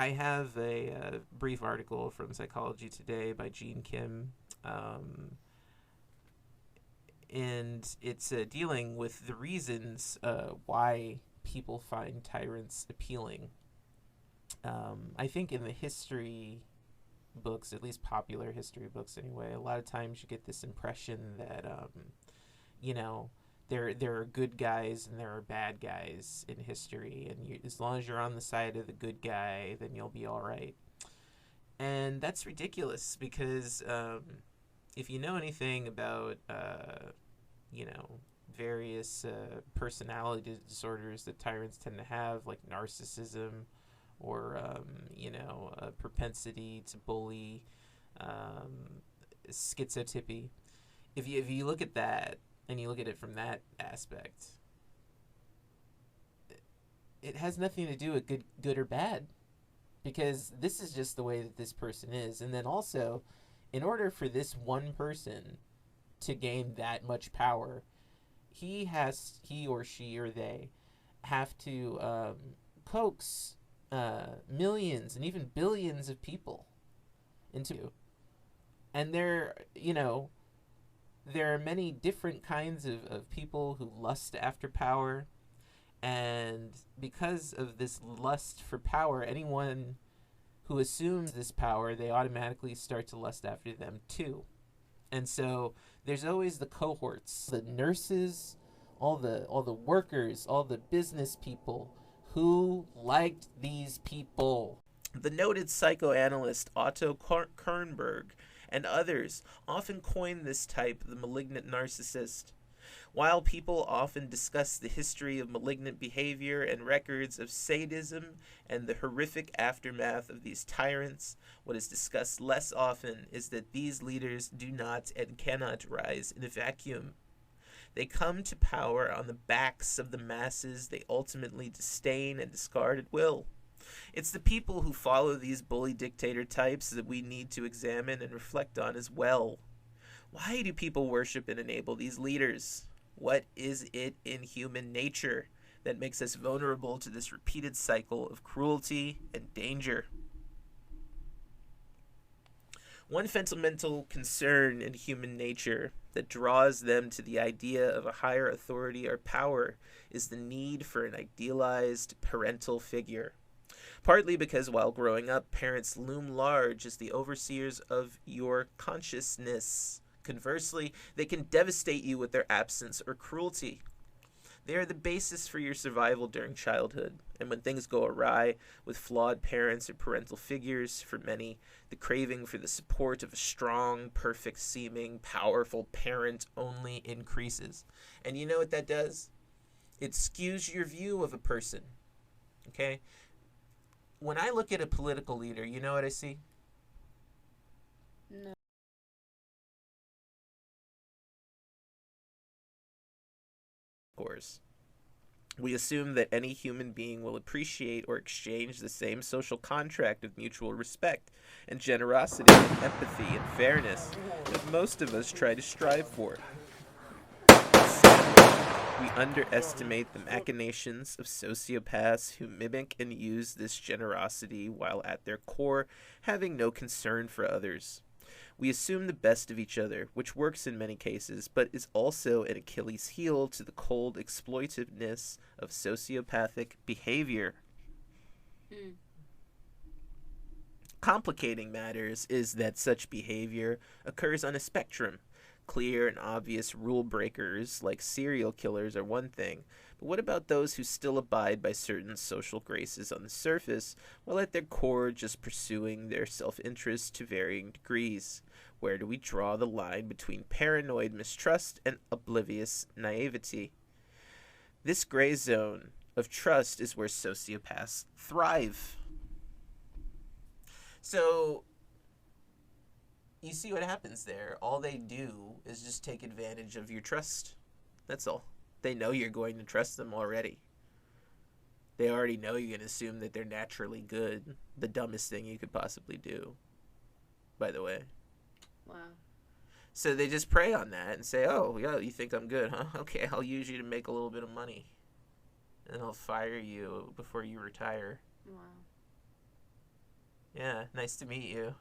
I have a brief article from Psychology Today by Gene Kim, and it's dealing with the reasons why people find tyrants appealing. I think in the history books, at least popular history books anyway, a lot of times you get this impression that, you know, there are good guys and there are bad guys in history, and as long as you're on the side of the good guy, then you'll be all right. And that's ridiculous because if you know anything about, you know, various personality disorders that tyrants tend to have, like narcissism or, you know, a propensity to bully, schizotypy. If you look at that and you look at it from that aspect, it has nothing to do with good or bad, because this is just the way that this person is. And then also, in order for this one person to gain that much power, he or she or they have to coax millions and even billions of people into. And there are many different kinds of people who lust after power. And because of this lust for power, anyone who assumes this power, they automatically start to lust after them too. And so there's always the cohorts, the nurses, all the workers, all the business people who liked these people. The noted psychoanalyst Otto Kernberg and others often coin this type the malignant narcissist. While people often discuss the history of malignant behavior and records of sadism and the horrific aftermath of these tyrants, what is discussed less often is that these leaders do not and cannot rise in a vacuum. They come to power on the backs of the masses they ultimately disdain and discard at will. It's the people who follow these bully dictator types that we need to examine and reflect on as well. Why do people worship and enable these leaders? What is it in human nature that makes us vulnerable to this repeated cycle of cruelty and danger? One fundamental concern in human nature that draws them to the idea of a higher authority or power is the need for an idealized parental figure. Partly because while growing up, parents loom large as the overseers of your consciousness. Conversely, they can devastate you with their absence or cruelty. They are the basis for your survival during childhood, and when things go awry with flawed parents or parental figures, for many, the craving for the support of a strong, perfect-seeming, powerful parent only increases. And you know what that does? It skews your view of a person, okay? When I look at a political leader, you know what I see? No. We assume that any human being will appreciate or exchange the same social contract of mutual respect and generosity, and empathy and fairness that most of us try to strive for. We underestimate the machinations of sociopaths who mimic and use this generosity while at their core having no concern for others. We assume the best of each other, which works in many cases, but is also an Achilles heel to the cold exploitiveness of sociopathic behavior. Complicating matters is that such behavior occurs on a spectrum. Clear and obvious rule breakers like serial killers are one thing, but what about those who still abide by certain social graces on the surface, while at their core just pursuing their self-interest to varying degrees? Where do we draw the line between paranoid mistrust and oblivious naivety? This gray zone of trust is where sociopaths thrive. So, you see what happens there. All they do is just take advantage of your trust. That's all. They know you're going to trust them already. They already know you're going to assume that they're naturally good. The dumbest thing you could possibly do, by the way. Wow. So they just prey on that and say, oh, yeah, you think I'm good, huh? Okay, I'll use you to make a little bit of money. And I'll fire you before you retire. Wow. Yeah, nice to meet you.